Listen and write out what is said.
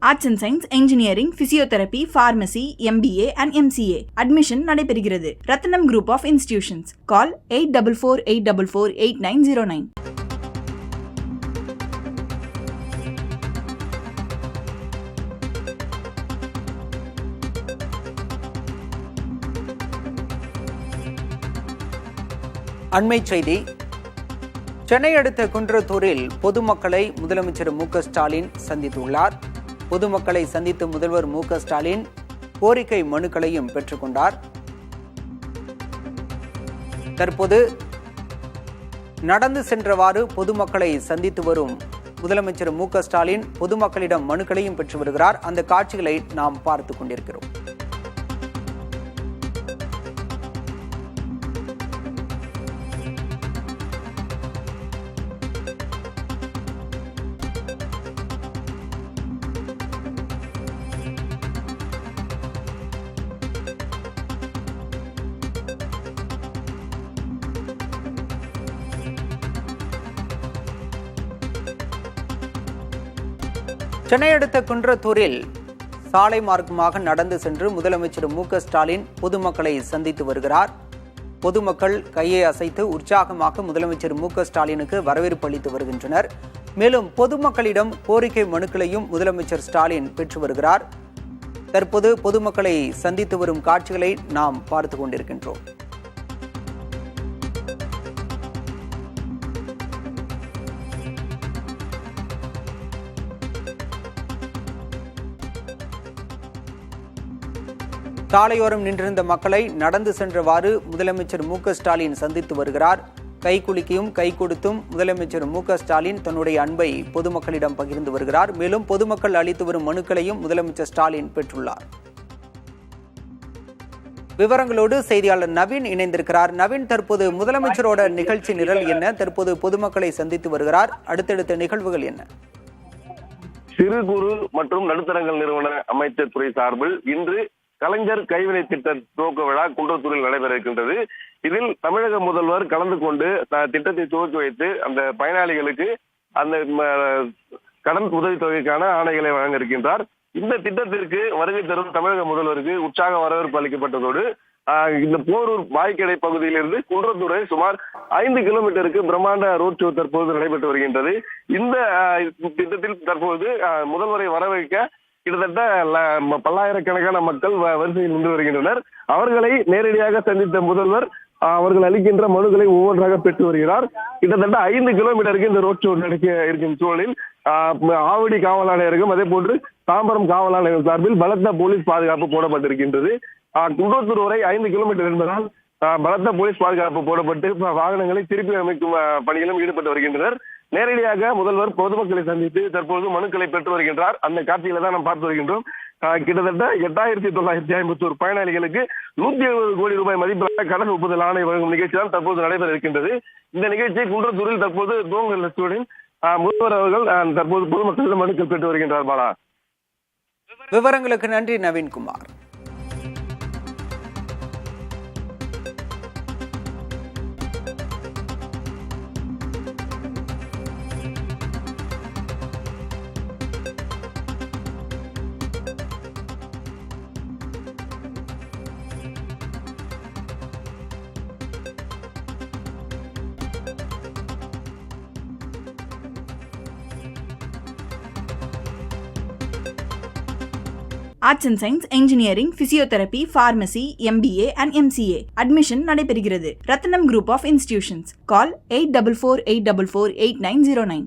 Arts and science, engineering, physiotherapy, pharmacy, MBA and MCA admission நடைபெறுகிறது. ரத்னம் group of institutions. கால் 8448448909. அண்மை செய்தி. சென்னை அடுத்த குன்றத்தூரில் பொதுமக்களை முதலமைச்சர் ஸ்டாலின் சந்தித்துள்ளார். பொதுமக்களை சந்தித்து முதல்வர் ஸ்டாலின் கோரிக்கை மனுக்களையும் பெற்றுக்கொண்டார். தற்போது நடந்து சென்றவாறு பொதுமக்களை சந்தித்து வரும் முதலமைச்சர் ஸ்டாலின் பொதுமக்களிடம் மனுக்களையும் பெற்று வருகிறார். அந்த காட்சிகளை நாம் பார்த்துக் கொண்டிருக்கிறோம். சென்னை அடுத்த குன்றத்தூரில் சாலை மார்க்கமாக நடந்து சென்று முதலமைச்சர் ஸ்டாலின் பொதுமக்களை சந்தித்து வருகிறார். பொதுமக்கள் கையை அசைத்து உற்சாகமாக முதலமைச்சர் ஸ்டாலினுக்கு வரவேற்பு அளித்து வருகின்றனர். மேலும் பொதுமக்களிடம் கோரிக்கை மனுக்களையும் முதலமைச்சர் ஸ்டாலின் பெற்று வருகிறார். தற்போது பொதுமக்களை சந்தித்து வரும் காட்சிகளை நாம் பார்த்து கொண்டிருக்கின்றோம். சாலையோரம் நின்றிருந்த மக்களை நடந்து சென்றவாறு முதலமைச்சர் ஸ்டாலின் சந்தித்து வருகிறார். கைகுலுக்கியும் கை கொடுத்தும் முதலமைச்சர் ஸ்டாலின் தன்னுடைய அன்பை பொதுமக்களிடம் பகிர்ந்து வருகிறார். மேலும் பொதுமக்கள் அளித்து வரும் மனுக்களையும் முதலமைச்சர் ஸ்டாலின் பெற்றுள்ளார். விவரங்களோடு செய்தியாளர் நவீன் இணைந்திருக்கிறார். நவீன், தற்போது முதலமைச்சரோட நிகழ்ச்சி நிரல் என்ன? தற்போது பொதுமக்களை சந்தித்து வருகிறார். அடுத்தடுத்த நிகழ்வுகள் என்ன? சிறு குறு மற்றும் நடுத்தரங்கள் நிறுவன அமைச்சர் துறை சார்பில் இன்று கலைஞர் கைவினை திட்ட துவக்க விழா குன்றத்தூரில் நடைபெற இருக்கின்றது. இதில் தமிழக முதல்வர் கலந்து கொண்டு திட்டத்தை துவக்கி வைத்து அந்த பயனாளிகளுக்கு அந்த கடன் உதவித்தொகைக்கான ஆணைகளை வழங்க இருக்கின்றார். இந்த திட்டத்திற்கு வருகை தரும் தமிழக முதல்வருக்கு உற்சாக வரவேற்பு அளிக்கப்பட்டதோடு இந்த போரூர் வாய்க்கடை பகுதியிலிருந்து குன்றத்தூரை சுமார் 5 கிலோமீட்டருக்கு பிரம்மாண்ட ரோட் ஷோ தற்போது நடைபெற்று வருகின்றது. இந்த திட்டத்தில் தற்போது முதல்வரை வரவேற்க கிட்டத்தட்ட பல்லாயிரக்கணக்கான மக்கள் வரிசையில் நின்று வருகின்றனர். அவர்களை நேரடியாக சந்தித்த முதல்வர் அவர்கள் அளிக்கின்ற மனுக்களை ஒவ்வொன்றாக பெற்று வருகிறார். கிட்டத்தட்ட 5 கிலோமீட்டருக்கு இந்த ரோட் ஷோ நடக்க இருக்கும் சூழலில் ஆவடி காவல் ஆணையருக்கும் அதே போன்று தாம்பரம் காவல் ஆணையர் சார்பில் பலத்த போலீஸ் பாதுகாப்பு போடப்பட்டிருக்கின்றது. குன்றத்தூர் வரை 5 கிலோமீட்டர் என்பதால் பலத்த போலீஸ் பாதுகாப்பு போடப்பட்டு வாகனங்களை திருப்பி அமைக்கும் பணியிலும் ஈடுபட்டு வருகின்றனர். நேரடியாக முதல்வர் பொதுமக்களை சந்தித்து தற்போது மனுக்களை பெற்று வருகின்றார். அந்த காட்சிகளை தான் நாம் பார்த்து வருகின்றோம். கிட்டத்தட்ட 8951 பயனாளிகளுக்கு 170 கோடி ரூபாய் மதிப்பிலான கடன் ஒப்புதல் ஆணை வழங்கும் நிகழ்ச்சி தான் தற்போது நடைபெற இருக்கின்றது. இந்த நிகழ்ச்சி குன்றத்தூரில் தற்போது துவங்குடன் முதல்வர் அவர்கள் தற்போது பொதுமக்களிடம் மனுக்கள் பெற்று வருகின்றார். பாலா, விவரங்களுக்கு நன்றி Naveenkumar. Arts and science, engineering, physiotherapy, pharmacy, MBA and MCA admission நடைபெறுகிறது. ரத்னம் குரூப் ஆஃப் இன்ஸ்டிடியூஷன்ஸ். கால் 8448448909.